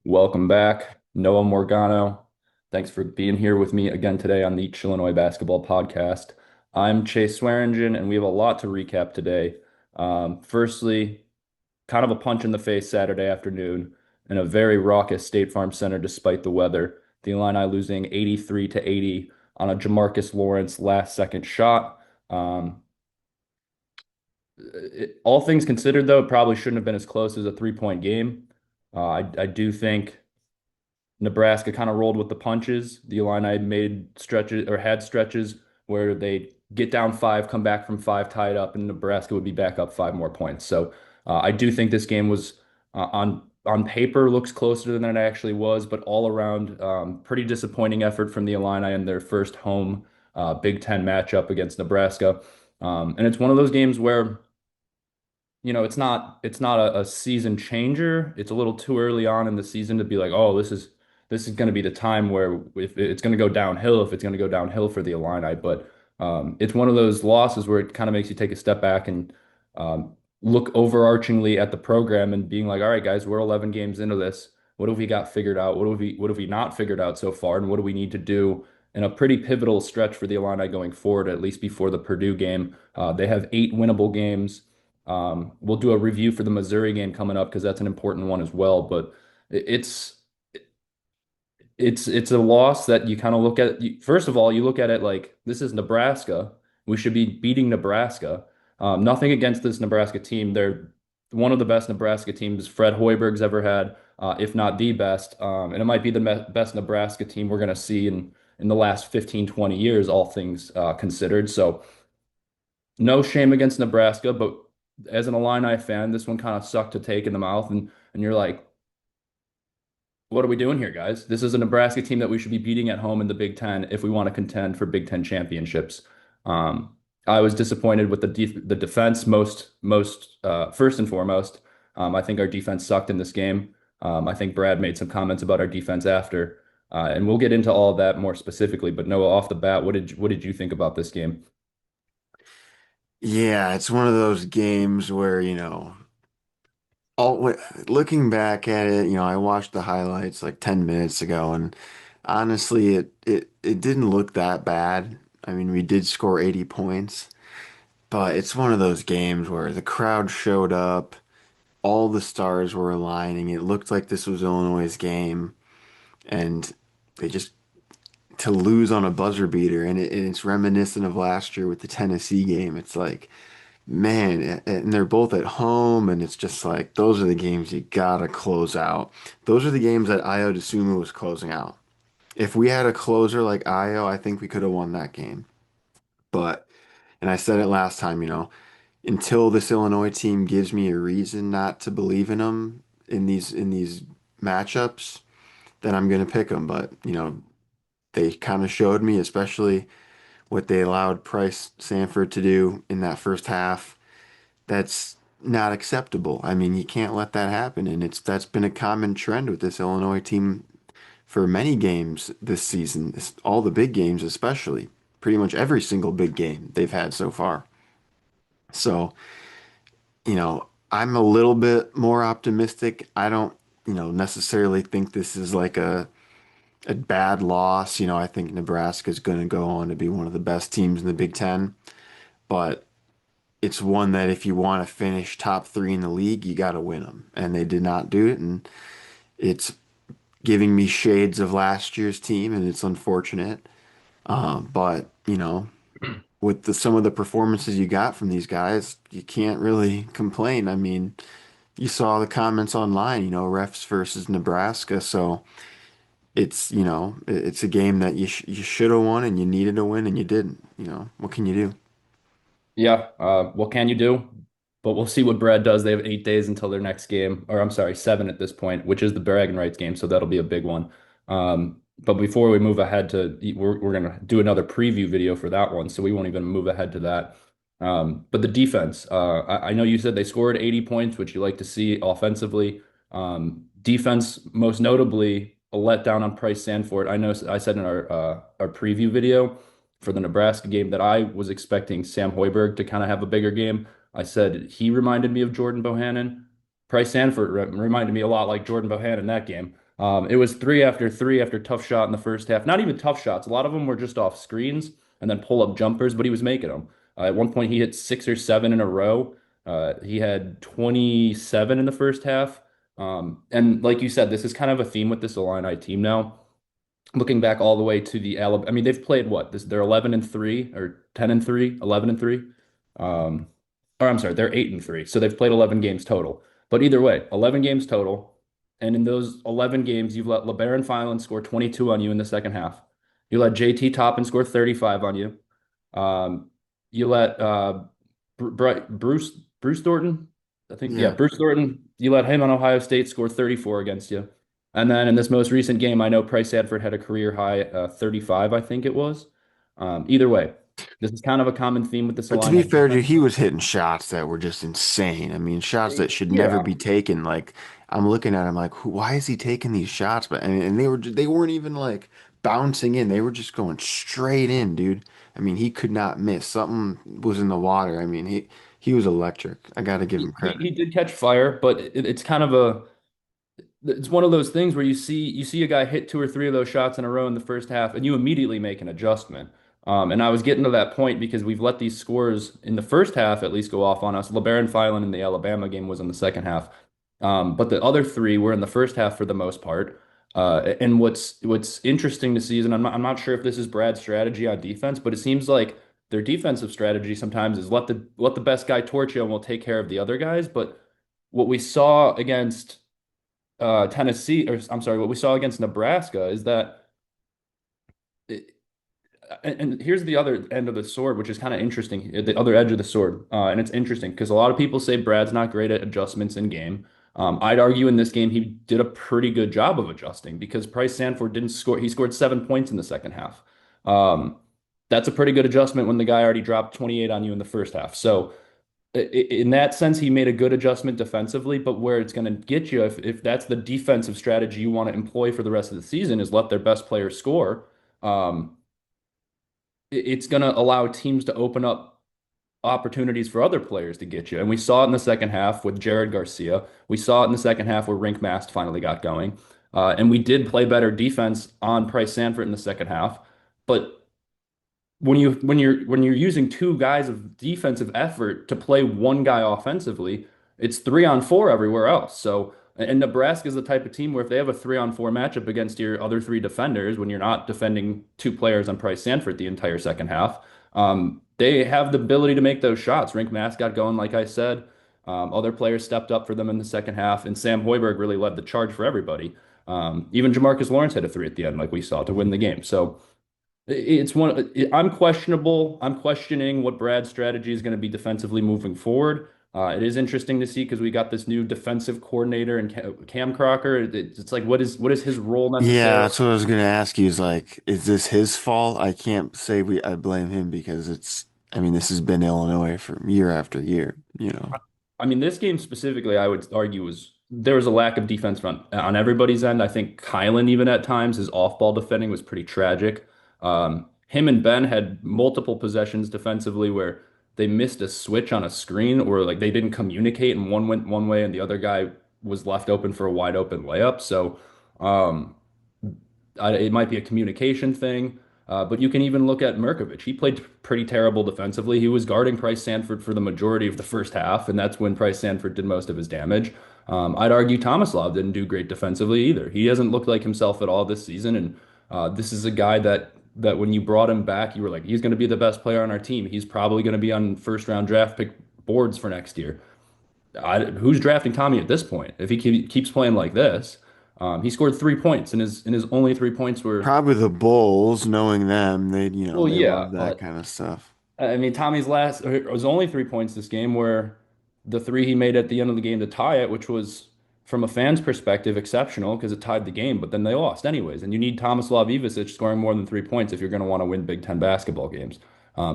Welcome back, Noah Morgano. Thanks for being here with me again today on the Chillinois Basketball Podcast. I'm Chase Swearingen, and we have a lot to recap today. Firstly, kind of a punch in the face Saturday afternoon in a very raucous State Farm Center despite the weather. The Illini losing 83 to 80 on a Jamarcus Lawrence last second shot. Um, all things considered, though, it probably shouldn't have been as close as a 3-point game. I do think Nebraska kind of rolled with the punches. The Illini made stretches or had stretches where they get down five, come back from five, tied up, and Nebraska would be back up 5 more points. So I do think this game was on paper looks closer than it actually was, but all around pretty disappointing effort from the Illini in their first home Big Ten matchup against Nebraska. And it's one of those games where it's not a season changer. It's a little too early on in the season to be like, oh, this is going to be the time where if it's going to go downhill, if it's going to go downhill for the Illini. But it's one of those losses where it kind of makes you take a step back and look overarchingly at the program and being like, all right, guys, we're 11 games into this. What have we got figured out? What have we not figured out so far? And what do we need to do in a pretty pivotal stretch for the Illini going forward, at least before the Purdue game? They have 8 winnable games. We'll do a review for the Missouri game coming up because that's an important one as well. But it's it's a loss that you kind of look at. First of all, you look at it like this is Nebraska. We should be beating Nebraska. Nothing against this Nebraska team. They're one of the best Nebraska teams Fred Hoiberg's ever had, if not the best. And it might be the best Nebraska team we're going to see in the last 15, 20 years, all things considered. So no shame against Nebraska, but as an Illini fan, this one kind of sucked to take in the mouth, and you're like, what are we doing here, guys? This is a Nebraska team that we should be beating at home in the Big Ten if we want to contend for Big Ten championships. I was disappointed with the defense most first and foremost. I think our defense sucked in this game. I think Brad made some comments about our defense after, and we'll get into all of that more specifically. But Noah, off the bat, what did you think about this game? Yeah, it's one of those games where, all looking back at it, I watched the highlights like 10 minutes ago and honestly it didn't look that bad. I mean, we did score 80 points, but it's one of those games where the crowd showed up, all the stars were aligning. It looked like this was Illinois' game and they just to lose on a buzzer beater and it's reminiscent of last year with the Tennessee game. It's like man, and they're both at home, and it's just like those are the games you gotta close out. Those are the games that Io DeSumo was closing out. If we had a closer like Io, I think we could have won that game. But, and I said it last time, until this Illinois team gives me a reason not to believe in them in these matchups, then I'm gonna pick them. But, they kind of showed me, especially what they allowed Price Sanford to do in that first half. That's not acceptable. I mean, you can't let that happen, and that's been a common trend with this Illinois team for many games this season. All the big games, especially pretty much every single big game they've had so far. So, I'm a little bit more optimistic. I don't, necessarily think this is like a bad loss. I think Nebraska is going to go on to be one of the best teams in the Big Ten, but it's one that if you want to finish top three in the league, you got to win them. And they did not do it. And it's giving me shades of last year's team, and it's unfortunate. But, with some of the performances you got from these guys, you can't really complain. I mean, you saw the comments online, refs versus Nebraska. So it's a game that you should have won and you needed to win and you didn't. What can you do? Yeah, what can you do? But we'll see what Brad does. They have 8 days until their next game, or I'm sorry, 7 at this point, which is the bragging rights game. So that'll be a big one. But before we move ahead we're gonna do another preview video for that one, so we won't even move ahead to that. But the defense, I know you said they scored 80 points, which you like to see offensively. Defense, most notably, a letdown on Price Sanford. I know I said in our preview video for the Nebraska game that I was expecting Sam Hoiberg to kind of have a bigger game. I said he reminded me of Jordan Bohannon. Price Sanford reminded me a lot like Jordan Bohannon in that game. It was three after three after tough shot in the first half. Not even tough shots. A lot of them were just off screens and then pull up jumpers, but he was making them. At one point, he hit six or seven in a row. He had 27 in the first half. And like you said, this is kind of a theme with this Illini team now. Looking back all the way to the Alabama, I mean, they've played what? They're 11 and 3 or 10 and 3, 11 and 3. Um, or I'm sorry, they're 8 and 3. So they've played 11 games total. But either way, 11 games total. And in those 11 games, you've let LeBaron Filan score 22 on you in the second half. You let JT Toppin score 35 on you. Um, you let Bruce Thornton, I think, yeah, Yeah. Bruce Thornton, you let him on Ohio State score 34 against you. And then in this most recent game, I know Price Adford had a career high 35, I think it was. Either way, this is kind of a common theme with this But to be Illini fair, dude, defense. he was hitting shots that were just insane. I mean, shots that should never Yeah, be taken. Like I'm looking at him like, why is he taking these shots? But and they weren't even like bouncing in. They were just going straight in, dude. I mean, he could not miss. Something was in the water. I mean, he was electric. I got to give him credit. he did catch fire, but it's kind of a it's one of those things where you see a guy hit two or three of those shots in a row in the first half, and you immediately make an adjustment. And I was getting to that point because we've let these scores in the first half at least go off on us. LeBaron Filan in the Alabama game was in the second half, but the other three were in the first half for the most part. And what's interesting to see is, and I'm not sure if this is Brad's strategy on defense, but it seems like their defensive strategy sometimes is let the best guy torch you and we'll take care of the other guys. But what we saw against Tennessee, or I'm sorry, what we saw against Nebraska is that, it, and here's the other end of the sword, which is kind of interesting, the other edge of the sword. And it's interesting because a lot of people say Brad's not great at adjustments in game. I'd argue in this game he did a pretty good job of adjusting because Price Sanford didn't score. He scored 7 points in the second half. Um, that's a pretty good adjustment when the guy already dropped 28 on you in the first half. So in that sense, he made a good adjustment defensively, but where it's going to get you, if that's the defensive strategy you want to employ for the rest of the season, is let their best players score. Um, it's going to allow teams to open up opportunities for other players to get you. And we saw it in the second half with Jared Garcia. We saw it in the second half where Rink Mast finally got going. And we did play better defense on Price Sanford in the second half. But when you're using two guys of defensive effort to play one guy offensively, it's 3-on-4 everywhere else. So, and Nebraska is the type of team where if they have a 3-on-4 matchup against your other three defenders, when you're not defending two players on Price Sanford the entire second half, they have the ability to make those shots. Rink Mass got going, like I said. Other players stepped up for them in the second half, and Sam Hoiberg really led the charge for everybody. Even Jamarcus Lawrence had a three at the end, like we saw, to win the game. So. It's one. I'm questionable. I'm questioning what Brad's strategy is going to be defensively moving forward. It is interesting to see because we got this new defensive coordinator and Cam Crocker. It's like what is his role Yeah, necessarily? that's what I was gonna ask you is like, is this his fault? I can't say I blame him because I mean, this has been Illinois for year after year, you know. I mean, this game specifically, I would argue was there was a lack of defense on everybody's end. I think Kylan, even at times, his off-ball defending was pretty tragic. Him and Ben had multiple possessions defensively where they missed a switch on a screen or like they didn't communicate and one went one way and the other guy was left open for a wide open layup. So um, it might be a communication thing, but you can even look at Merkovich. He played pretty terrible defensively. He was guarding Price Sanford for the majority of the first half, and that's when Price Sanford did most of his damage. I'd argue Tomislav didn't do great defensively either. He hasn't looked like himself at all this season, and this is a guy that when you brought him back, you were like, he's going to be the best player on our team. He's probably going to be on first round draft pick boards for next year. Who's drafting Tommy at this point? If he keeps playing like this, he scored 3 points, and his only 3 points were Probably the Bulls, knowing them, well, they yeah, love that but kind of stuff. I mean, Tommy's last it was only 3 points this game, where the three he made at the end of the game to tie it, which was from a fan's perspective exceptional because it tied the game, but then they lost anyways. And you need Tomislav Ivicic scoring more than 3 points if you're going to want to win Big Ten basketball games.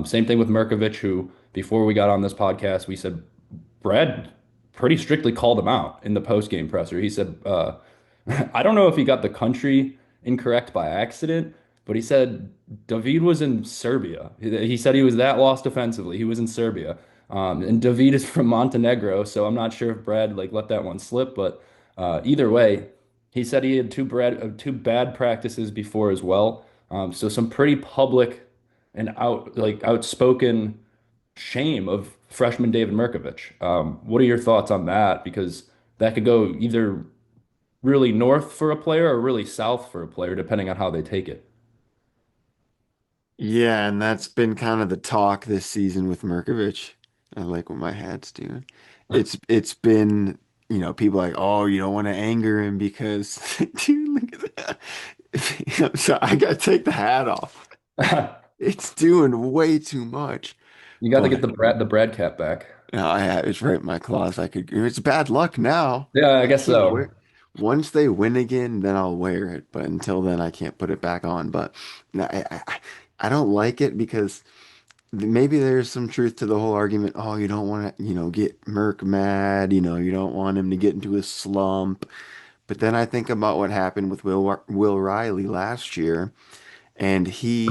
Same thing with Merkovich, who before we got on this podcast, we said Brad pretty strictly called him out in the post game presser. He said, I don't know if he got the country incorrect by accident, but he said David was in Serbia. He said he was that lost offensively. He was in Serbia. And David is from Montenegro, so I'm not sure if Brad like let that one slip, but either way, He said he had two bad practices before as well. So some pretty public and outspoken shame of freshman David Mirkovich. What are your thoughts on that? Because that could go either really north for a player or really south for a player, depending on how they take it. Yeah, and that's been kind of the talk this season with Mirkovic. I like what my hat's doing. It's been, people like, oh, you don't want to anger him because dude, look at that. So I gotta take the hat off. It's doing way too much. You got to get But the Brad cap back. I have it's right in my claws. It's bad luck now. Yeah, I I guess can't so. wear Once they win again, then I'll wear it. But until then, I can't put it back on. But no, I don't like it because maybe there's some truth to the whole argument. Oh, you don't want to, get Merck mad. You don't want him to get into a slump. But then I think about what happened with Will Riley last year, and he,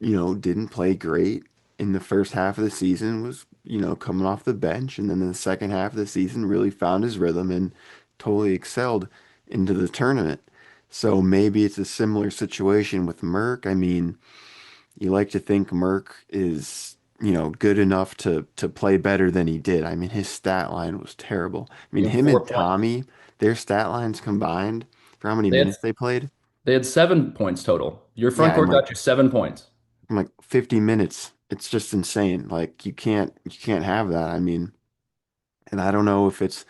didn't play great in the first half of the season, was, coming off the bench, and then in the second half of the season really found his rhythm and totally excelled into the tournament. So maybe it's a similar situation with Merck. I mean, you like to think Merck is, good enough to play better than he did. I mean, his stat line was terrible. I mean, You have him four and points. Tommy, their stat lines combined for how many They had minutes they played. they had 7 points total. Your front Yeah, court got you 7 points. in like 50 minutes. It's just insane. Like you can't have that. I mean, and I don't know if it's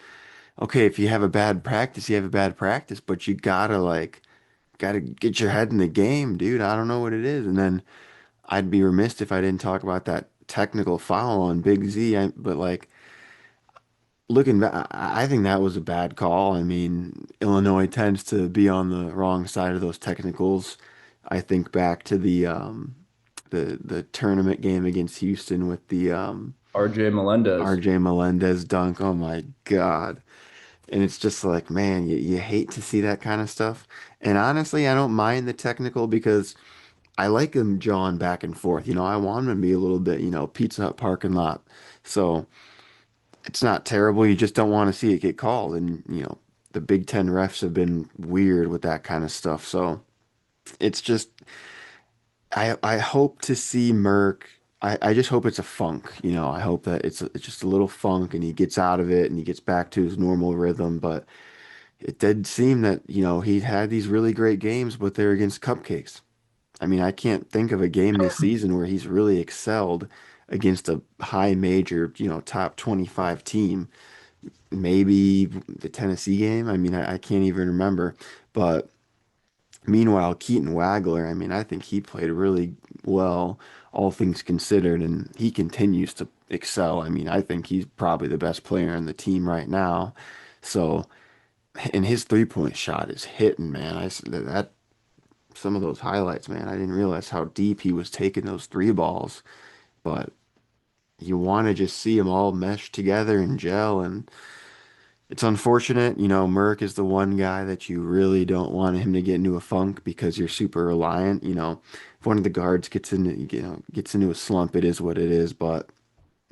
okay if you have a bad practice, you have a bad practice, but you gotta get your head in the game, dude. I don't know what it is. And then I'd be remiss if I didn't talk about that technical foul on Big Z. But like looking back, I think that was a bad call. I mean, Illinois tends to be on the wrong side of those technicals. I think back to the tournament game against Houston with the RJ Melendez. RJ Melendez dunk. Oh my God. And it's just like, man, you hate to see that kind of stuff. And honestly, I don't mind the technical because I like him jawing back and forth. I want him to be a little bit, Pizza Hut parking lot. So it's not terrible. You just don't want to see it get called. And, the Big Ten refs have been weird with that kind of stuff. So it's just, I hope to see Merck. I just hope it's a funk. I hope that it's just a little funk and he gets out of it and he gets back to his normal rhythm. But it did seem that, he had these really great games, but they're against cupcakes. I mean, I can't think of a game this season where he's really excelled against a high major, top 25 team. Maybe the Tennessee game. I mean, I can't even remember. But meanwhile, Keaton Wagler, I mean, I think he played really well, all things considered, and he continues to excel. I mean, I think he's probably the best player on the team right now. So, and his three-point shot is hitting, man. That some of those highlights, man. I didn't realize how deep he was taking those three balls, but you want to just see them all mesh together and gel. And it's unfortunate, Merck is the one guy that you really don't want him to get into a funk because you're super reliant. If one of the guards gets into a slump, it is what it is. But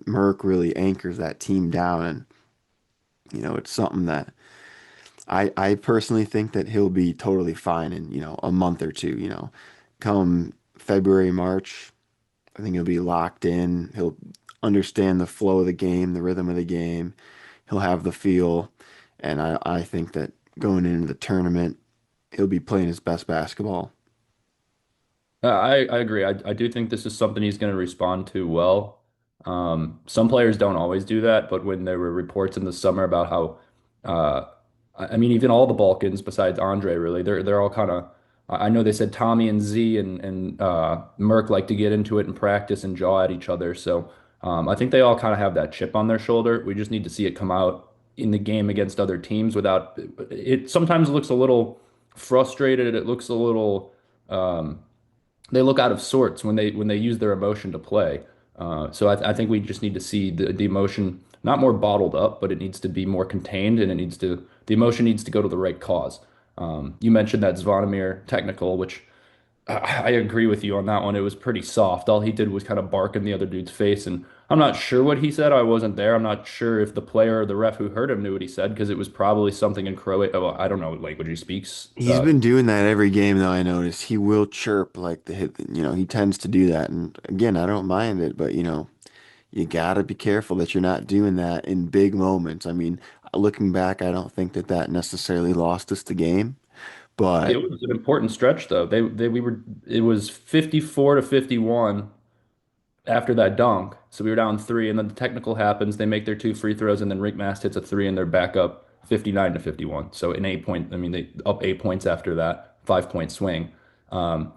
Merck really anchors that team down, and it's something that I personally think that he'll be totally fine in, a month or two, come February, March, I think he'll be locked in. He'll understand the flow of the game, the rhythm of the game. He'll have the feel. And I think that going into the tournament, he'll be playing his best basketball. I agree. I do think this is something he's going to respond to well. Some players don't always do that, but when there were reports in the summer about how, I mean, even all the Balkans besides Andre, really, they're all kind of. I know they said Tommy and Z and Merck like to get into it and practice and jaw at each other. So I think they all kind of have that chip on their shoulder. We just need to see it come out in the game against other teams without it. Sometimes looks a little frustrated. It looks a little. They look out of sorts when they use their emotion to play. So I think we just need to see the emotion not more bottled up, but it needs to be more contained, and the emotion needs to go to the right cause. You mentioned that Zvonimir technical, which I agree with you on that one. It was pretty soft. All he did was kind of bark in the other dude's face, and I'm not sure what he said. I wasn't there. I'm not sure if the player or the ref who heard him knew what he said because it was probably something in Croatian. Oh, I don't know what language he speaks. He's been doing that every game though, I noticed. He will chirp like the hit, he tends to do that. And again, I don't mind it, but you gotta be careful that you're not doing that in big moments. I mean, looking back, I don't think that that necessarily lost us the game, It but was an important stretch though. We were it was 54 to 51 after that dunk. So we were down three, and then the technical happens. They make their two free throws, and then Rick Mast hits a three, and they're back up 59 to 51. So an 8 point, I mean, they up 8 points after that 5 point swing. Um,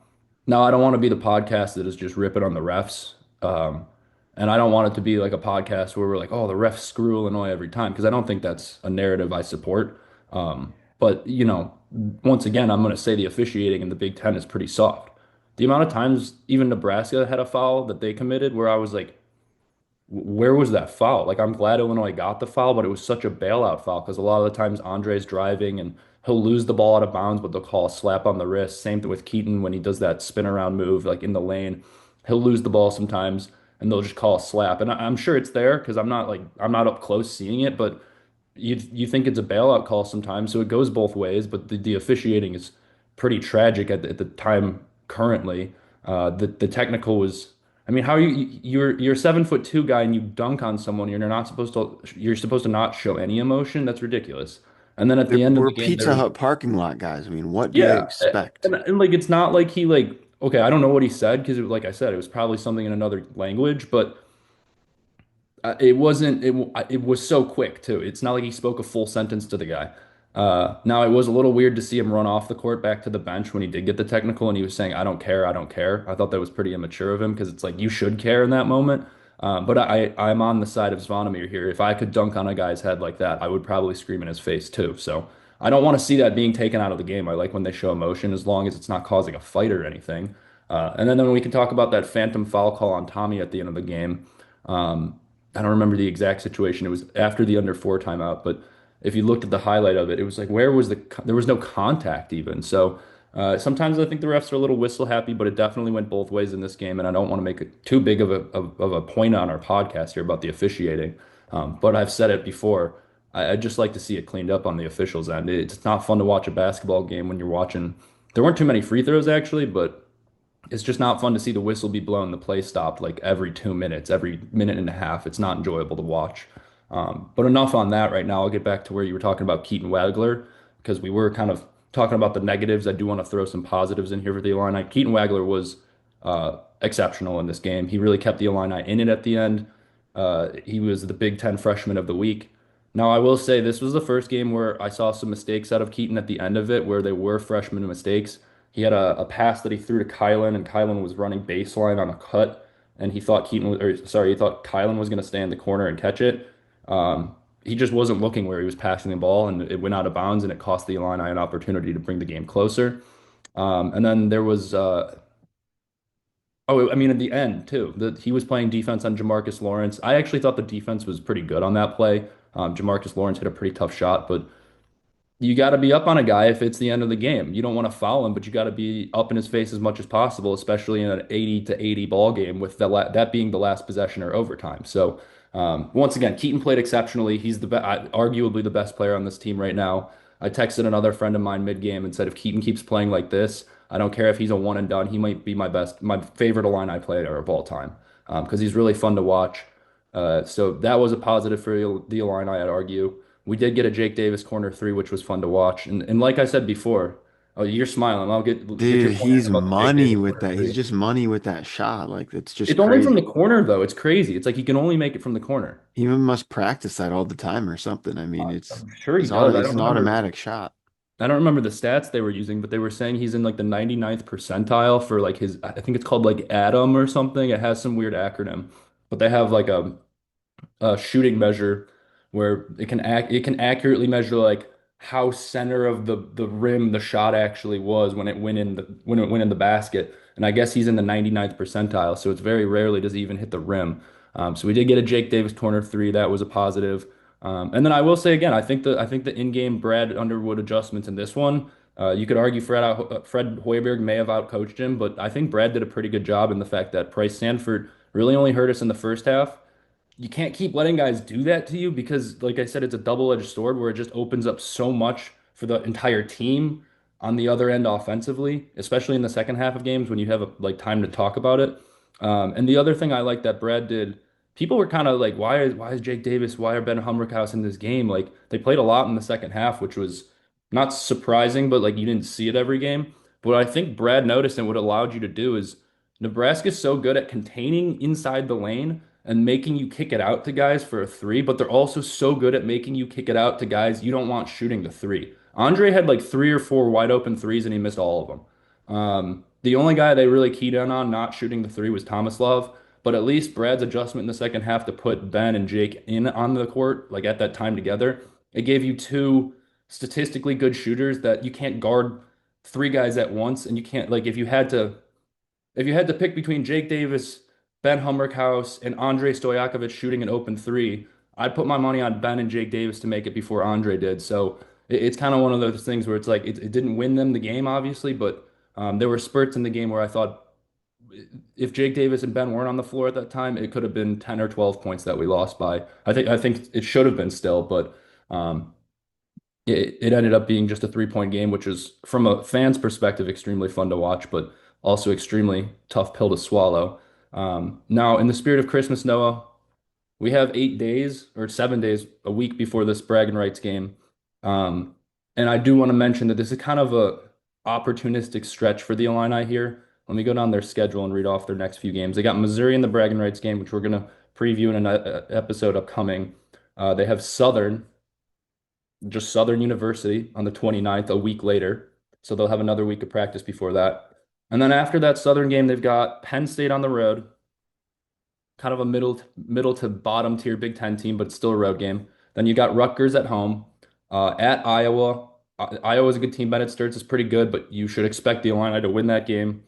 Now, I don't want to be the podcast that is just ripping on the refs. And I don't want it to be like a podcast where we're like, oh, the refs screw Illinois every time, because I don't think that's a narrative I support. But, once again, I'm going to say the officiating in the Big Ten is pretty soft. The amount of times even Nebraska had a foul that they committed where I was like, where was that foul? Like, I'm glad Illinois got the foul, but it was such a bailout foul because a lot of the times Andre's driving and he'll lose the ball out of bounds, but they'll call a slap on the wrist. Same with Keaton when he does that spin around move, like in the lane. He'll lose the ball sometimes and they'll just call a slap. And I'm sure it's there because I'm not up close seeing it, but you think it's a bailout call sometimes, so it goes both ways. But the officiating is pretty tragic at the time currently. The technical was, I mean, how are you're a 7'2" guy and you dunk on someone, you're supposed to not show any emotion. That's ridiculous. And then at the end of we're the game, Pizza Hut parking lot guys. I mean, what do they yeah, expect? and like it's not like he like okay, I don't know what he said because like I said, it was probably something in another language, but. It wasn't it was so quick too. It's not like he spoke a full sentence to the guy. Now it was a little weird to see him run off the court back to the bench when he did get the technical and he was saying, "I don't care, I don't care." I thought that was pretty immature of him because it's like you should care in that moment. But I'm on the side of Zvonimir here. If I could dunk on a guy's head like that, I would probably scream in his face too. So I don't want to see that being taken out of the game. I like when they show emotion as long as it's not causing a fight or anything. And then we can talk about that phantom foul call on Tommy at the end of the game. Um, I don't remember the exact situation. It was after the under four timeout, but if you looked at the highlight of it, it was like there was no contact even. So sometimes I think the refs are a little whistle happy, but it definitely went both ways in this game, and I don't want to make it too big of a point on our podcast here about the officiating. But I've said it before. I'd just like to see it cleaned up on the officials' end. It's not fun to watch a basketball game when you're watching. There weren't too many free throws actually, but it's just not fun to see the whistle be blown, the play stopped like every 2 minutes, every minute and a half. It's not enjoyable to watch. But enough on that right now. I'll get back to where you were talking about Keaton Wagler because we were kind of talking about the negatives. I do want to throw some positives in here for the Illini. Keaton Wagler was exceptional in this game. He really kept the Illini in it at the end. He was the Big Ten freshman of the week. Now, I will say this was the first game where I saw some mistakes out of Keaton at the end of it, where they were freshman mistakes. He had a pass that he threw to Kylan, and Kylan was running baseline on a cut, and he thought he thought Kylan was going to stay in the corner and catch it. He just wasn't looking where he was passing the ball, and it went out of bounds, and it cost the Illini an opportunity to bring the game closer. And then there was oh, I mean, at the end too, he was playing defense on Jamarcus Lawrence. I actually thought the defense was pretty good on that play. Jamarcus Lawrence hit a pretty tough shot, but you got to be up on a guy if it's the end of the game. You don't want to foul him, but you got to be up in his face as much as possible, especially in an 80 to 80 ball game with that being the last possession or overtime. So once again, Keaton played exceptionally. He's arguably the best player on this team right now. I texted another friend of mine mid-game and said if Keaton keeps playing like this, I don't care if he's a one and done. He might be my favorite Illini player of all time because he's really fun to watch. So that was a positive for the Illini, I'd argue. We did get a Jake Davis corner three, which was fun to watch. And like I said before, oh, you're smiling. I'll get your Dude, point in he's about the Jake money Davis with corner that. He's three. just money with that shot. Like it's just It's only from crazy. the corner though. It's crazy. It's like he can only make it from the corner. He must practice that all the time or something. I mean, I'm sure he does. it's an automatic shot. I don't remember the stats they were using, but they were saying he's in like the 99th percentile for like his I think it's called like Atom or something. It has some weird acronym. But they have like a shooting measure where it can accurately measure like how center of the rim the shot actually was when it went in the basket. And I guess he's in the 99th percentile, so it's very rarely does he even hit the rim. So we did get a Jake Davis corner three. That was a positive. And then I will say again, I think the in-game Brad Underwood adjustments in this one, You could argue Fred Hoiberg may have outcoached him, but I think Brad did a pretty good job in the fact that Price Sanford really only hurt us in the first half. You can't keep letting guys do that to you because, like I said, it's a double-edged sword where it just opens up so much for the entire team on the other end offensively, especially in the second half of games when you have like time to talk about it. And the other thing I like that Brad did, people were kind of like, why is Jake Davis, why are Ben Hummerkaus in this game? Like they played a lot in the second half, which was not surprising, but like you didn't see it every game. But what I think Brad noticed and what allowed you to do is Nebraska's so good at containing inside the lane and making you kick it out to guys for a three, but they're also so good at making you kick it out to guys you don't want shooting the three. Andre had like three or four wide open threes and he missed all of them. The only guy they really keyed in on not shooting the three was Tomislav, but at least Brad's adjustment in the second half to put Ben and Jake in on the court, like at that time together, it gave you two statistically good shooters that you can't guard three guys at once, and you can't like if you had to pick between Jake Davis, Ben Hummerkaus, and Andre Stojakovic shooting an open three, I'd put my money on Ben and Jake Davis to make it before Andre did. So it's kind of one of those things where it's like it didn't win them the game, obviously, but there were spurts in the game where I thought if Jake Davis and Ben weren't on the floor at that time, it could have been 10 or 12 points that we lost by. I think it should have been still, but um, it ended up being just a 3-point game, which is, from a fan's perspective, extremely fun to watch, but also extremely tough pill to swallow. Now, in the spirit of Christmas, Noah, we have 8 days or 7 days, a week before this bragging rights game. Um, and I do want to mention that this is kind of a opportunistic stretch for the Illini here. Let me go down their schedule and read off their next few games. They got Missouri in the bragging rights game, which we're going to preview in an episode upcoming. They have Southern University on the 29th, a week later. So they'll have another week of practice before that. And then after that Southern game, they've got Penn State on the road, kind of a middle to bottom tier Big Ten team, but still a road game. Then you got Rutgers at home, at Iowa. Iowa's a good team. Bennett Sturts is pretty good, but you should expect the Illini to win that game.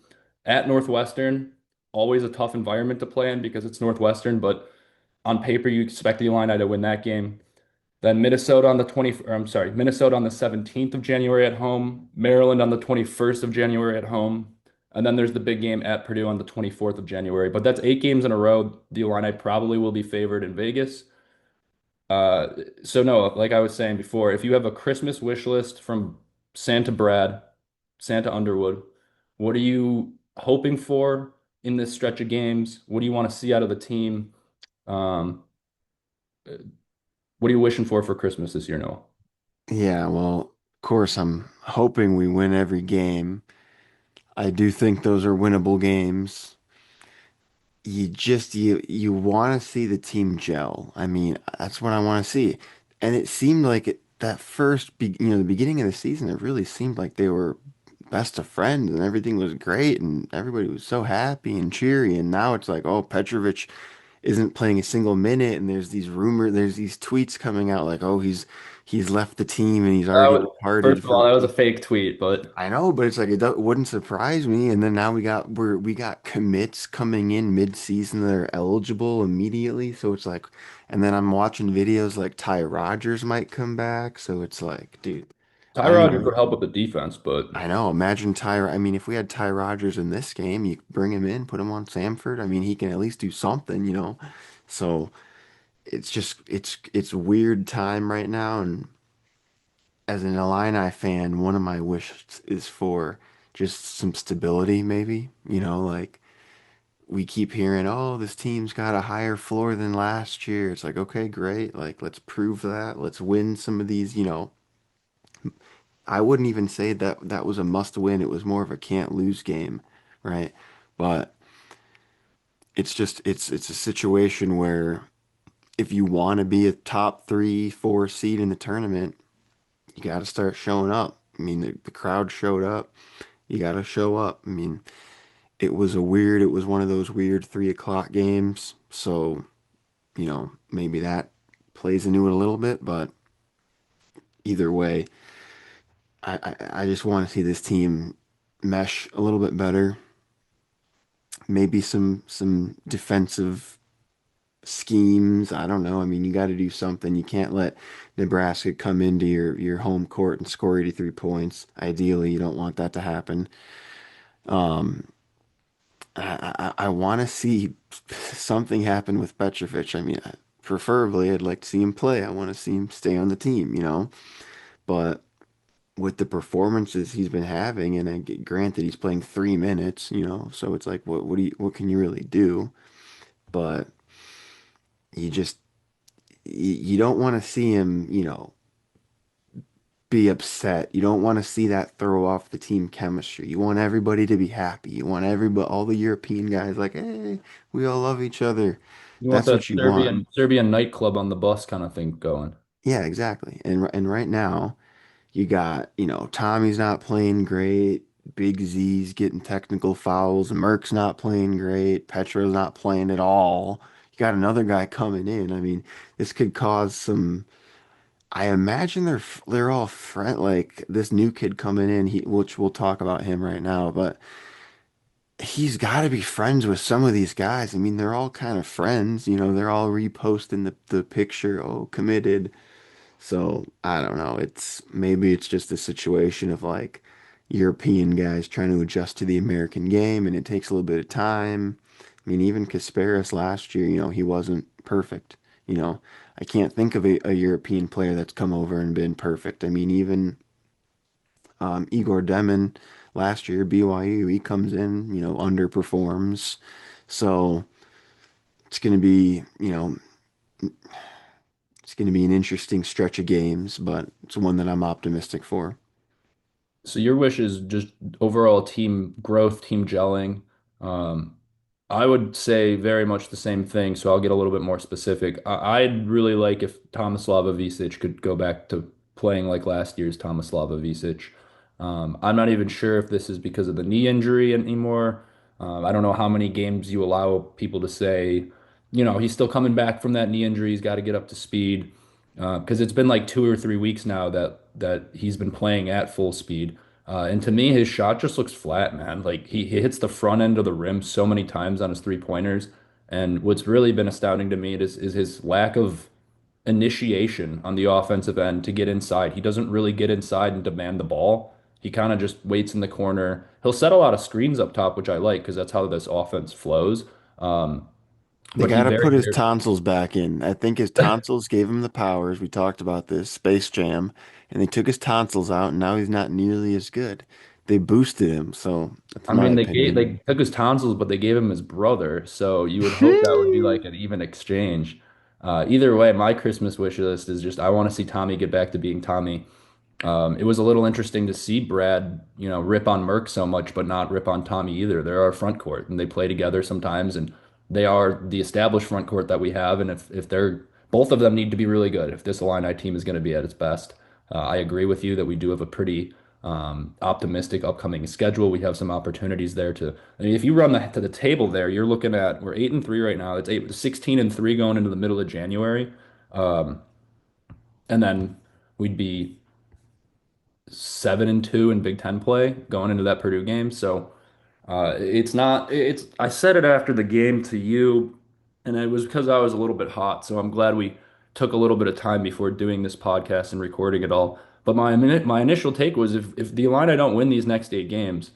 At Northwestern, always a tough environment to play in because it's Northwestern, but on paper you expect the Illini to win that game. Then Minnesota on the 20, or I'm sorry, Minnesota on the 17th of January at home, Maryland on the 21st of January at home, and then there's the big game at Purdue on the 24th of January. But that's 8 games in a row. The Illini probably will be favored in Vegas. So no, like I was saying before, if you have a Christmas wish list from Santa Brad, Santa Underwood, what are you hoping for in this stretch of games? What do you want to see out of the team? Um, what are you wishing for Christmas this year, Noah? Yeah, well, of course, I'm hoping we win every game. I do think those are winnable games. You want to see the team gel. I mean, that's what I want to see. And it seemed like that the beginning of the season, it really seemed like they were best of friends and everything was great and everybody was so happy and cheery. And now it's like, oh, Petrovic isn't playing a single minute, and there's these tweets coming out like, oh, he's left the team and he's already First departed of all, for. that was a fake tweet, but I know, but it's like wouldn't surprise me. And then now we got commits coming in mid-season that are eligible immediately. So it's like, and then I'm watching videos like Ty Rogers might come back. So it's like, dude, Ty I don't Rogers even. would help with the defense. But I know. Imagine Ty. I mean, if we had Ty Rogers in this game, you bring him in, put him on Samford. I mean, he can at least do something. So it's just it's weird time right now, and as an Illini fan, one of my wishes is for just some stability, maybe. Like we keep hearing, oh, this team's got a higher floor than last year. It's like, okay, great. Like, let's prove that. Let's win some of these. I wouldn't even say that that was a must win. It was more of a can't lose game, right? But it's a situation where if you want to be a top three, four seed in the tournament, you got to start showing up. I mean, the crowd showed up. You got to show up. I mean, it was one of those weird 3 o'clock games. So, maybe that plays into it a little bit, but either way, I just want to see this team mesh a little bit better. Maybe some defensive. schemes. I don't know. I mean, you got to do something. You can't let Nebraska come into your home court and score 83 points. Ideally, you don't want that to happen. Um, I want to see something happen with Petrovic. I mean, preferably, I'd like to see him play. I want to see him stay on the team, you know. But with the performances he's been having, and granted, he's playing 3 minutes, you know, so it's like, what can you really do? But you just you don't want to see him, you know, be upset. You don't want to see that throw off the team chemistry. You want everybody to be happy. You want everybody, all the European guys, like, hey, we all love each other. You want That's that what you want. Serbian nightclub on the bus kind of thing going. Yeah, exactly. And right now, you got, you know, Tommy's not playing great. Big Z's getting technical fouls. Merck's not playing great. Petro's not playing at all. You got another guy coming in. I mean, this could cause some. I imagine they're all friend like this new kid coming in. Which we'll talk about him right now, but he's got to be friends with some of these guys. I mean, they're all kind of friends. You know, they're all reposting the picture. Oh, committed. So I don't know. Maybe it's just a situation of like European guys trying to adjust to the American game, and it takes a little bit of time. I mean, even Kasparis last year, you know, he wasn't perfect. You know, I can't think of a European player that's come over and been perfect. I mean, even Igor Demin last year, BYU, he comes in, you know, underperforms. So it's going to be, you know, it's going to be an interesting stretch of games, but it's one that I'm optimistic for. So your wish is just overall team growth, team gelling. Um, I would say very much the same thing, so I'll get a little bit more specific. I'd really like if Tomislava Visic could go back to playing like last year's Tomislava Visic. I'm not even sure if this is because of the knee injury anymore. I don't know how many games you allow people to say, he's still coming back from that knee injury. He's got to get up to speed. Because it's been like 2 or 3 weeks now that he's been playing at full speed. And to me, his shot just looks flat, man. Like he hits the front end of the rim so many times on his three pointers. And what's really been astounding to me is his lack of initiation on the offensive end to get inside. He doesn't really get inside and demand the ball. He kind of just waits in the corner. He'll set a lot of screens up top, which I like because that's how this offense flows. Um, They but he got to very, put his very tonsils back in. I think his tonsils gave him the powers. We talked about this, Space Jam, and they took his tonsils out, and now he's not nearly as good. They boosted him, so that's I my mean, they opinion. took his tonsils, but they gave him his brother, so you would hope that would be like an even exchange. Either way, my Christmas wish list is just I want to see Tommy get back to being Tommy. It was a little interesting to see Brad, rip on Merck so much, but not rip on Tommy either. They're our front court, and they play together sometimes, and they are the established front court that we have. And if they're both of them need to be really good if this Illini team is going to be at its best. I agree with you that we do have a pretty optimistic upcoming schedule. We have some opportunities there to. I mean, if you run to the table there, you're looking at we're 8-3 right now. It's 16-3 going into the middle of January, um, and then we'd be 7-2 in Big Ten play going into that Purdue game. So it's not, it's, I said it after the game to you, and it was because I was a little bit hot. So I'm glad we took a little bit of time before doing this podcast and recording it all. But my initial take was if the Illini don't win these next 8 games,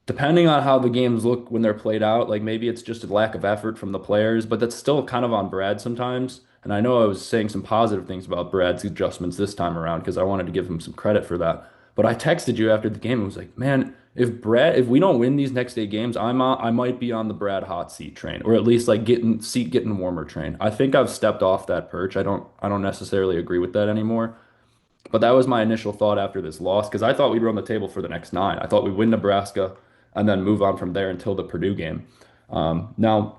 depending on how the games look when they're played out, like maybe it's just a lack of effort from the players, but that's still kind of on Brad sometimes. And I know I was saying some positive things about Brad's adjustments this time around because I wanted to give him some credit for that. But I texted you after the game and was like, man, if we don't win these next 8 games, I might be on the Brad hot seat train, or at least like getting warmer train. I think I've stepped off that perch. I don't necessarily agree with that anymore. But that was my initial thought after this loss because I thought we'd run the table for the next 9. I thought we'd win Nebraska and then move on from there until the Purdue game. Now,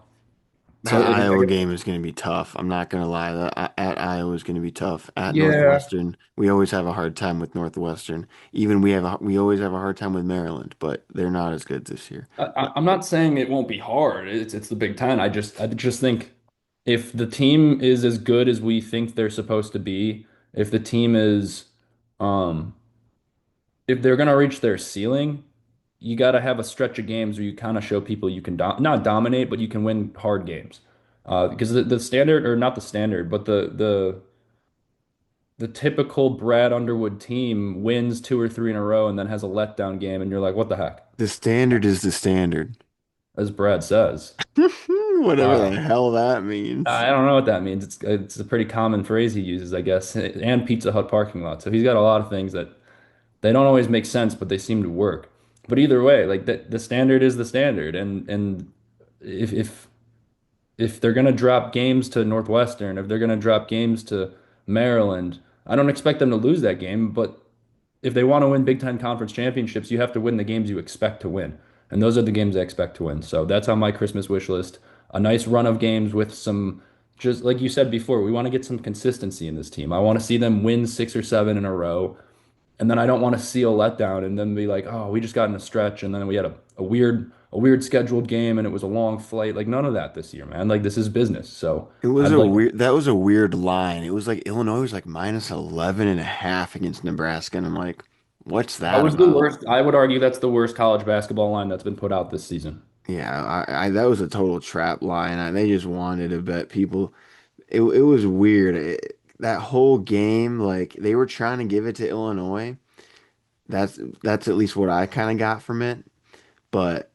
so That Iowa game is going to be tough. I'm not going to lie. At Iowa is going to be tough. At yeah, Northwestern, we always have a hard time with Northwestern. Even we always have a hard time with Maryland, but they're not as good this year. I'm not saying it won't be hard. It's the Big Ten. I just think if the team is as good as we think they're supposed to be, if the team is, um, if they're gonna reach their ceiling, you got to have a stretch of games where you kind of show people you can not dominate, but you can win hard games. Because the standard, or not the standard, but the typical Brad Underwood team wins two or three in a row and then has a letdown game, and you're like, what the heck? The standard is the standard. As Brad says. Whatever the Uh, hell that means. I don't know what that means. It's a pretty common phrase he uses, I guess, and Pizza Hut parking lot. So he's got a lot of things that they don't always make sense, but they seem to work. But either way, like the standard is the standard, and if if if they're gonna drop games to Northwestern, if they're gonna drop games to Maryland, I don't expect them to lose that game, but if they want to win Big Ten Conference championships, you have to win the games you expect to win. And those are the games I expect to win. So that's on my Christmas wish list. A nice run of games with some, just like you said before, we want to get some consistency in this team. I want to see them win six or seven in a row. And then I don't want to see a letdown and then be like, oh, we just got in a stretch and then we had a weird scheduled game and it was a long flight. Like none of that this year, man. Like this is business. So It was I'd a like weird, that was a weird line. It was like Illinois was like minus 11 and a half against Nebraska. And I'm like, what's that that was the about? worst. I would argue that's the worst college basketball line that's been put out this season. Yeah, that was a total trap line. They just wanted to bet people. It was weird. That whole game, like they were trying to give it to Illinois. That's at least what I kind of got from it. But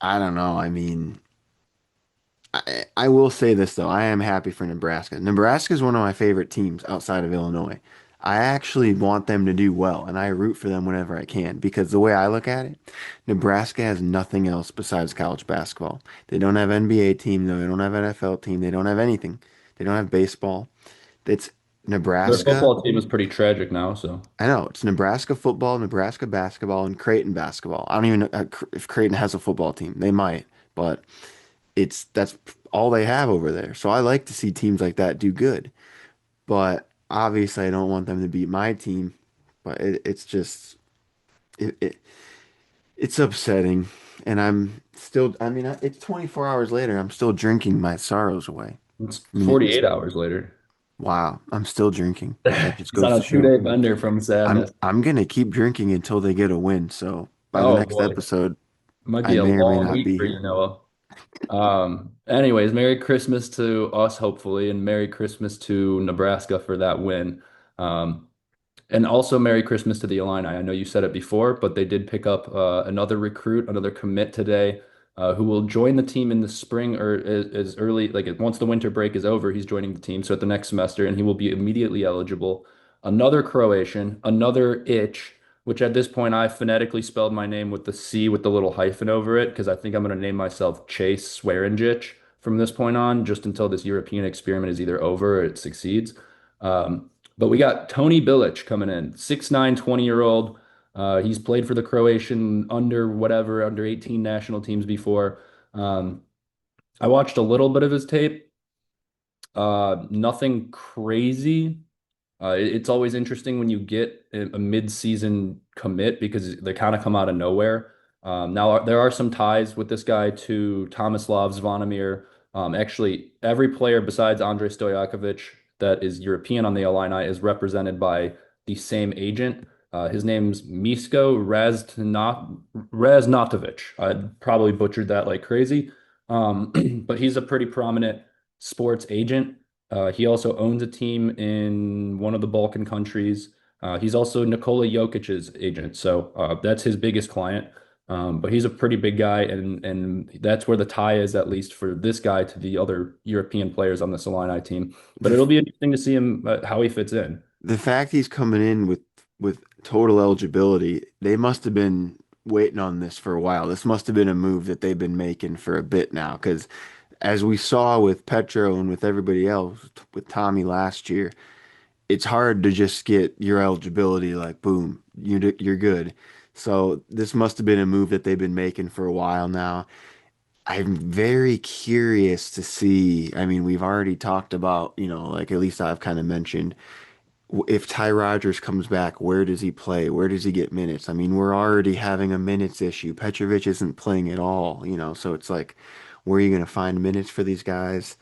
I don't know. I mean, I will say this though. I am happy for Nebraska. Nebraska is one of my favorite teams outside of Illinois. I actually want them to do well, and I root for them whenever I can because the way I look at it, Nebraska has nothing else besides college basketball. They don't have NBA team, no, they don't have NFL team, they don't have anything. They don't have baseball. It's Their Nebraska. football team is pretty tragic now, so I know it's Nebraska football, Nebraska basketball, and Creighton basketball. I don't even know if Creighton has a football team. They might, but that's all they have over there. So I like to see teams like that do good. But obviously, I don't want them to beat my team. But it's just it, it it's upsetting, and I'm still. I mean, it's 24 hours later. I'm still drinking my sorrows away. it's I mean, it's 48 hours later. wow. I'm still drinking. That just He's on goes to a show. two-day bender from sadness. I'm gonna keep drinking until they get a win. So by the Oh next boy, episode, might I be a may or may long not week be for here. you, Noah. Anyways, Merry Christmas to us, hopefully, and Merry Christmas to Nebraska for that win. Um, And also Merry Christmas to the Illini. I know you said it before, but they did pick up another recruit, another commit today, who will join the team in the spring or as early, like once the winter break is over, he's joining the team. So at the next semester, and he will be immediately eligible. Another Croatian, another itch, which at this point I phonetically spelled my name with the C with the little hyphen over it because I think I'm going to name myself Chase Swearingic from this point on, just until this European experiment is either over or it succeeds. But we got Toni Bilic coming in, 6'9", 20-year-old. He's played for the Croatian under whatever, under 18 national teams before. Um, I watched a little bit of his tape. Nothing crazy. It's always interesting when you get a mid-season commit because they kind of come out of nowhere. Now, there are some ties with this guy to Tomislav Zvonimir. Actually, every player besides Andrei Stojakovic that is European on the Illini is represented by the same agent. His name's Misko Raznatovic. I probably butchered that like crazy. But he's a pretty prominent sports agent. He also owns a team in one of the Balkan countries. He's also Nikola Jokic's agent, so that's his biggest client. But he's a pretty big guy, and that's where the tie is, at least for this guy, to the other European players on the Illini team. But The it'll be interesting to see him how he fits in. the fact he's coming in with total eligibility, they must have been waiting on this for a while. This must have been a move that they've been making for a bit now, because as we saw with Petro and with everybody else, with Tommy last year, it's hard to just get your eligibility like boom, you're good. So this must have been a move that they've been making for a while now. I'm very curious to see. I mean, we've already talked about, like at least I've kind of mentioned if Ty Rodgers comes back, where does he play? Where does he get minutes? I mean, we're already having a minutes issue. Petrovic isn't playing at all, so it's like, where are you going to find minutes for these guys?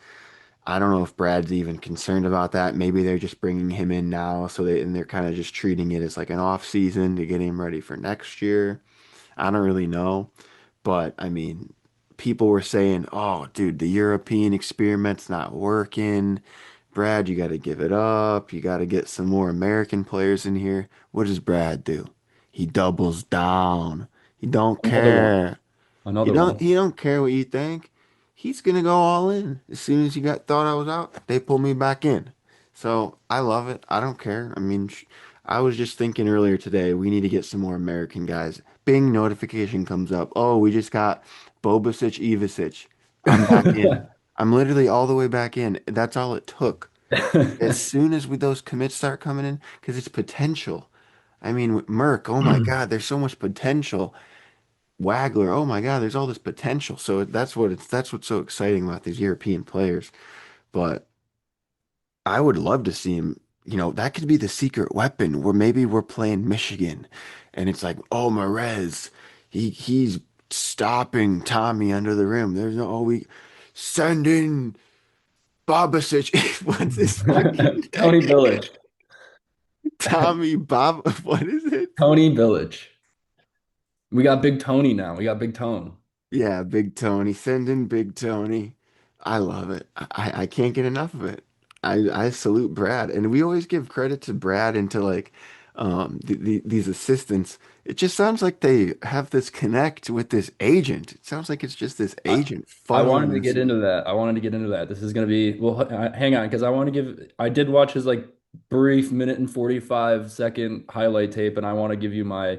I don't know if Brad's even concerned about that. Maybe they're just bringing him in now, and they're kind of just treating it as like an off season to get him ready for next year. I don't really know, but I mean, people were saying, "Oh, dude, the European experiment's not working. Brad, you got to give it up. You got to get some more American players in here." What does Brad do? He doubles down. He don't Another one. care. He Another don't one. he don't care what you think. He's gonna go all in. As soon as you got thought I was out, they pulled me back in. So I love it. I don't care. I mean, I was just thinking earlier today, we need to get some more American guys. Bing, notification comes up. Oh, we just got Bobasic, Ivasic. I'm back in. I'm literally all the way back in. That's all it took. As soon as those commits start coming in, because it's potential. I mean, Merck, oh my God, there's so much potential. Wagler, oh my God, there's all this potential. So that's what's so exciting about these European players. But I would love to see him, that could be the secret weapon where maybe we're playing Michigan and it's like, oh, Marez, he's stopping Tommy under the rim. There's no, oh, we send in Bobasic. What's his fucking Tony name? Bilic. Tommy Bob, what is it? Tony Bilic. We got Big Tony now. We got Big Tone. Yeah, Big Tony. Send in Big Tony. I love it. I can't get enough of it. I salute Brad, and we always give credit to Brad and to like these assistants. It just sounds like they have this connect with this agent. It sounds like it's just this I, agent I wanted funneling to this get into in. that. I wanted to get into that. This is going to be, well, hang on, because I want to give, I did watch his like brief minute and 45-second highlight tape, and I want to give you my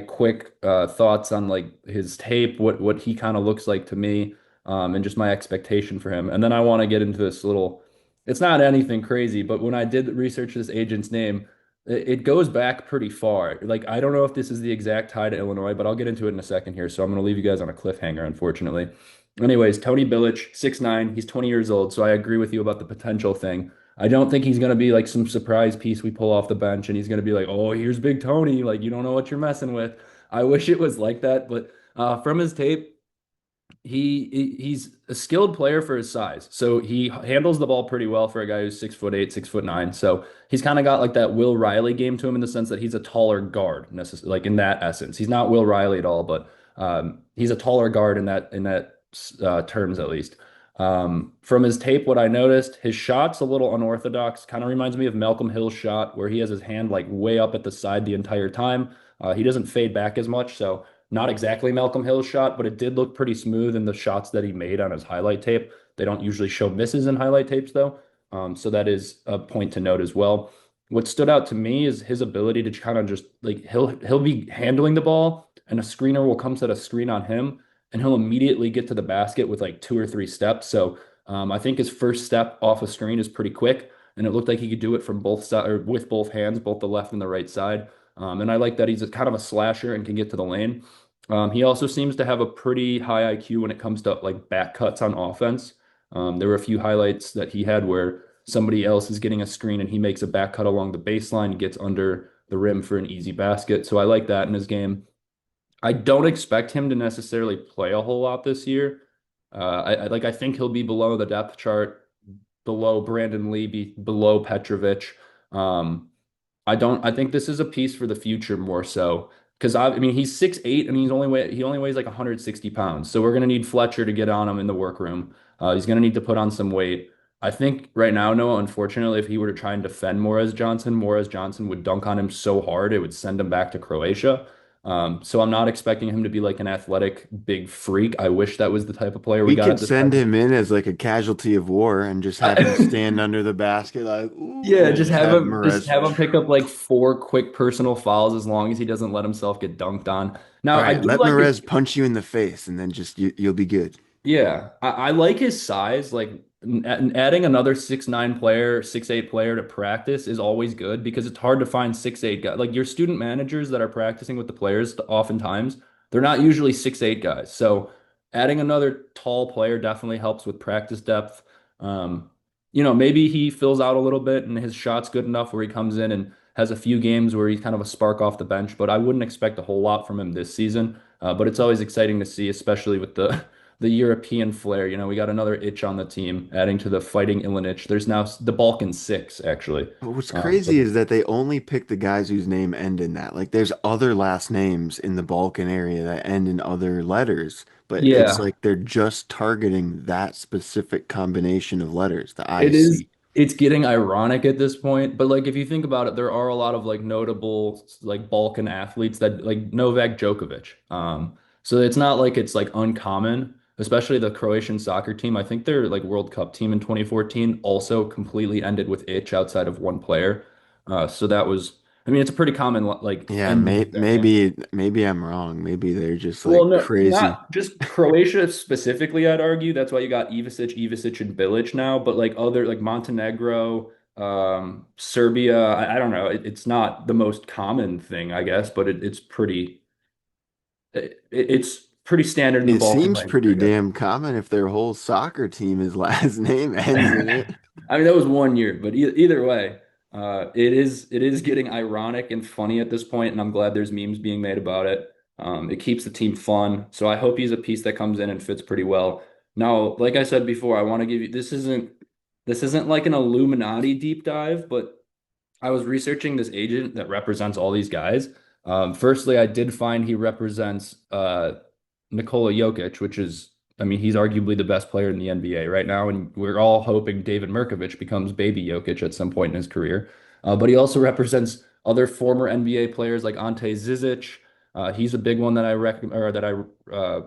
quick thoughts on like his tape, what he kind of looks like to me, and just my expectation for him. And then I want to get into this little, it's not anything crazy, but when I did research this agent's name, it goes back pretty far. Like, I don't know if this is the exact tie to Illinois, but I'll get into it in a second here. So I'm going to leave you guys on a cliffhanger, unfortunately. Anyways, Tony Bilic, 6'9", he's 20 years old. So I agree with you about the potential thing. I don't think he's going to be like some surprise piece we pull off the bench and he's going to be like, oh, here's Big Tony. Like, you don't know what you're messing with. I wish it was like that. But from his tape, he's a skilled player for his size. So he handles the ball pretty well for a guy who's 6'8", 6'9". So he's kind of got like that Will Riley game to him in the sense that he's a taller guard, like in that essence. He's not Will Riley at all, but he's a taller guard in that terms at least. From his tape, what I noticed, his shot's a little unorthodox. Kind of reminds me of Malcolm Hill's shot, where he has his hand like way up at the side the entire time. He doesn't fade back as much, so not exactly Malcolm Hill's shot, but it did look pretty smooth in the shots that he made on his highlight tape. They don't usually show misses in highlight tapes, though. So that is a point to note as well. What stood out to me is his ability to kind of just like he'll be handling the ball and a screener will come set a screen on him and he'll immediately get to the basket with like 2 or 3 steps. So I think his first step off a screen is pretty quick, and it looked like he could do it from both sides or with both hands, both the left and the right side. And I like that he's a kind of a slasher and can get to the lane. He also seems to have a pretty high IQ when it comes to like back cuts on offense. There were a few highlights that he had where somebody else is getting a screen and he makes a back cut along the baseline, gets under the rim for an easy basket. So I like that in his game. I don't expect him to necessarily play a whole lot this year. I think he'll be below the depth chart, below Brandon Lee, below Petrovic. Um, I think this is a piece for the future more so because I mean he's 6'8" and he only weighs like 160 pounds. So we're gonna need Fletcher to get on him in the workroom. He's gonna need to put on some weight. I think right now, Noah, unfortunately, if he were to try and defend Morez Johnson would dunk on him so hard it would send him back to Croatia. So I'm not expecting him to be like an athletic big freak. I wish that was the type of player we We got could at this send time. him in as like a casualty of war and just have him stand under the basket like, ooh, and Yeah, then just have just Marez. have him pick up like 4 quick personal fouls as long as he doesn't let himself get dunked on. All Now, I right, do let like his Marez punch you in the face and then just you'll be good. yeah, I like his size. Like adding another 6'9" player, 6'8" player to practice is always good because it's hard to find 6'8" guys. Like your student managers that are practicing with the players, oftentimes they're not usually 6'8" guys. So adding another tall player definitely helps with practice depth. Um, maybe he fills out a little bit and his shot's good enough where he comes in and has a few games where he's kind of a spark off the bench, but I wouldn't expect a whole lot from him this season. But it's always exciting to see, especially with the the European flair. You know, we got another itch on the team, adding to the Fighting Illinois. There's now the Balkan Six, actually. But what's So crazy is that they only pick the guys whose name end in that. Like there's other last names in the Balkan area that end in other letters, but it's yeah, like they're just targeting that specific combination of letters, the it is. IC. It's getting ironic at this point, but like if you think about it, there are a lot of like notable like Balkan athletes that like Novak Djokovic. So it's not like it's like uncommon, especially the Croatian soccer team. I think their like World Cup team in 2014 also completely ended with itch outside of one player. So that was, I mean, it's a pretty common like Yeah, NBA surname. maybe I'm wrong. Maybe they're just Well, like no, crazy. not just Croatia specifically, I'd argue. That's why you got Ivisic, and Bilic now, but like other like Montenegro, Serbia, I don't know. It's not the most common thing, I guess, but it's pretty standard in the It Balkan seems language, I pretty guess. damn common if their whole soccer team, his last name ends in it. I mean, that was one year, but either way, it is getting ironic and funny at this point, and I'm glad there's memes being made about it. It keeps the team fun, so I hope he's a piece that comes in and fits pretty well. Now, like I said before, I want to give you this isn't like an Illuminati deep dive, but I was researching this agent that represents all these guys. Firstly, I did find he represents Nikola Jokic, which is, I mean, he's arguably the best player in the NBA right now, and we're all hoping David Mirkovic becomes baby Jokic at some point in his career. But he also represents other former NBA players like Ante Zizic. He's a big one that I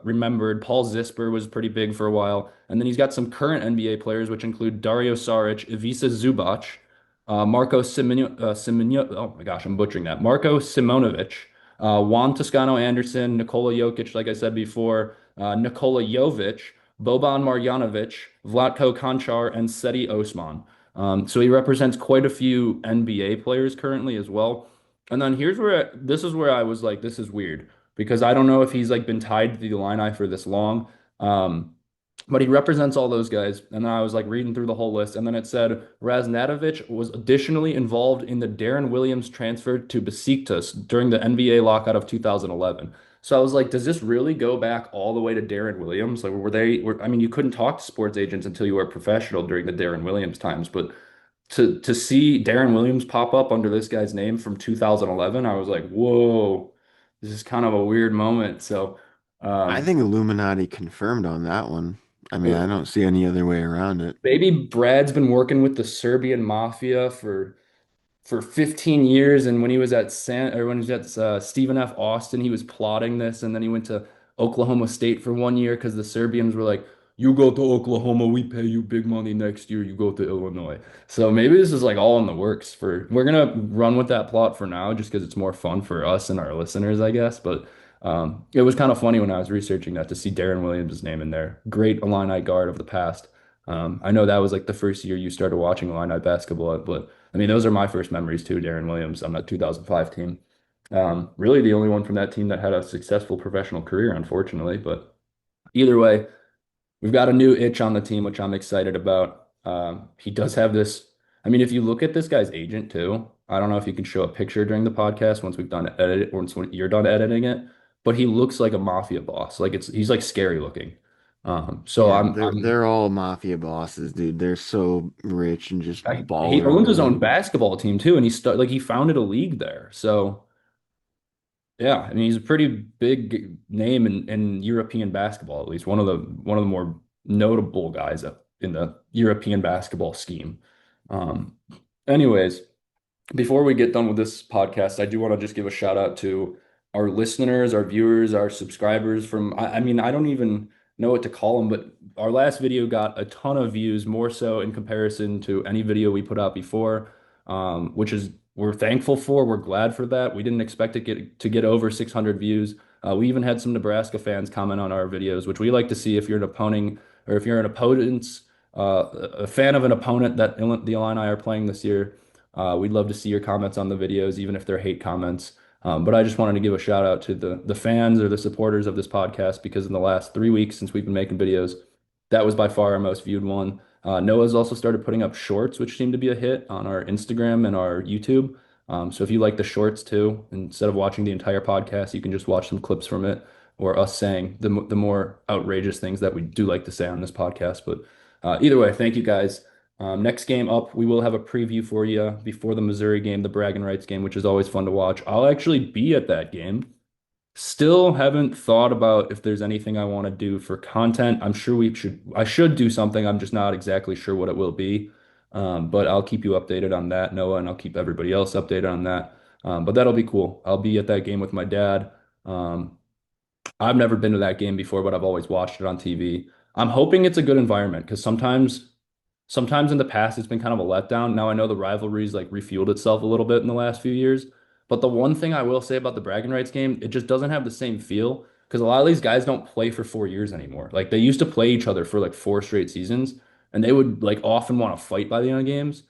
remembered. Paul Zisper was pretty big for a while, and then he's got some current NBA players, which include Dario Saric, Ivica Zubac, oh my gosh, I'm butchering that. Marco Simonovic, Juan Toscano Anderson, Nikola Jokic, like I said before, Nikola Jovic, Boban Marjanovic, Vlatko Konchar, and Seti Osman. So he represents quite a few NBA players currently as well. And then this is where I was like, this is weird because I don't know if he's like been tied to the Illini for this long. Um, but he represents all those guys. And then I was like reading through the whole list, and then it said Raznatovic was additionally involved in the Darren Williams transfer to Besiktas during the NBA lockout of 2011. So I was like, does this really go back all the way to Darren Williams? Like, I mean, you couldn't talk to sports agents until you were a professional during the Darren Williams times, but to see Darren Williams pop up under this guy's name from 2011, I was like, whoa, this is kind of a weird moment. So, I um, think Illuminati confirmed on that one. I mean, I uh, don't see any other way around it. Maybe Brad's been working with the Serbian mafia for 15 years, and when he was at when he was at Stephen F. Austin, he was plotting this, and then he went to Oklahoma State for 1 year because the Serbians were like, "You go to Oklahoma, we pay you big money next year. You go to Illinois." So maybe this is like all in the works for. We're gonna run with that plot for now, just because it's more fun for us and our listeners, I guess. But it was kind of funny when I was researching that to see Darren Williams' name in there. Great Illini guard of the past. I know that was like the first year you started watching Illini basketball, but I mean, those are my first memories too, Darren Williams on that 2005 team. Really the only one from that team that had a successful professional career, unfortunately. But either way, we've got a new itch on the team, which I'm excited about. He does have this. I mean, if you look at this guy's agent too, I don't know if you can show a picture during the podcast once we've done edit, once you're done editing it, but he looks like a mafia boss. Like he's like scary looking. So Yeah, I'm I'm they're all mafia bosses, dude. They're so rich and just he balling owns all his own over. basketball team too, and he founded a league there. So yeah, I mean he's a pretty big name in European basketball, at least one of the more notable guys in the European basketball scheme. Um, anyways, before we get done with this podcast, I do want to just give a shout out to our listeners, our viewers, our subscribers from, I mean, I don't even know what to call them, but our last video got a ton of views, more so in comparison to any video we put out before, which is we're thankful for. We're glad for that. We didn't expect to get over 600 views. We even had some Nebraska fans comment on our videos, which we like to see if you're an opponent or if you're an opponent's a fan of an opponent that the Illini are playing this year. We'd love to see your comments on the videos, even if they're hate comments. But I just wanted to give a shout out to the fans or the supporters of this podcast because in the last 3 weeks since we've been making videos, that was by far our most viewed one. Noah's also started putting up shorts, which seem to be a hit on our Instagram and our YouTube. So if you like the shorts too, instead of watching the entire podcast, you can just watch some clips from it. or us saying the more outrageous things that we do like to say on this podcast. But either way, thank you guys. Next game up, we will have a preview for you before the Missouri game, the bragging rights game, which is always fun to watch. I'll actually be at that game. Still haven't thought about if there's anything I want to do for content. I'm sure I should do something. I'm just not exactly sure what it will be. But I'll keep you updated on that, Noah, and I'll keep everybody else updated on that. But that'll be cool. I'll be at that game with my dad. Um, I've never been to that game before, but I've always watched it on TV. I'm hoping it's a good environment because sometimes in the past it's been kind of a letdown. Now I know the rivalry's like refueled itself a little bit in the last few years. But the one thing I will say about the bragging rights game, it just doesn't have the same feel because a lot of these guys don't play for 4 years anymore. Like they used to play each other for like 4 straight seasons, and they would like often want to fight by the end of games.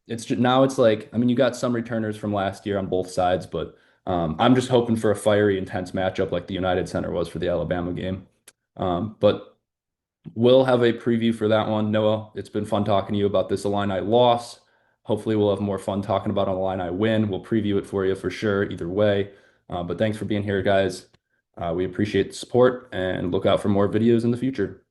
It's just now it's like, I mean, you got some returners from last year on both sides, but I'm just hoping for a fiery, intense matchup like the United Center was for the Alabama game. But we'll have a preview for that one. Noah, it's been fun talking to you about this Illini loss. Hopefully, we'll have more fun talking about an Illini win. We'll preview it for you for sure, either way. But thanks for being here, guys. We appreciate the support and look out for more videos in the future.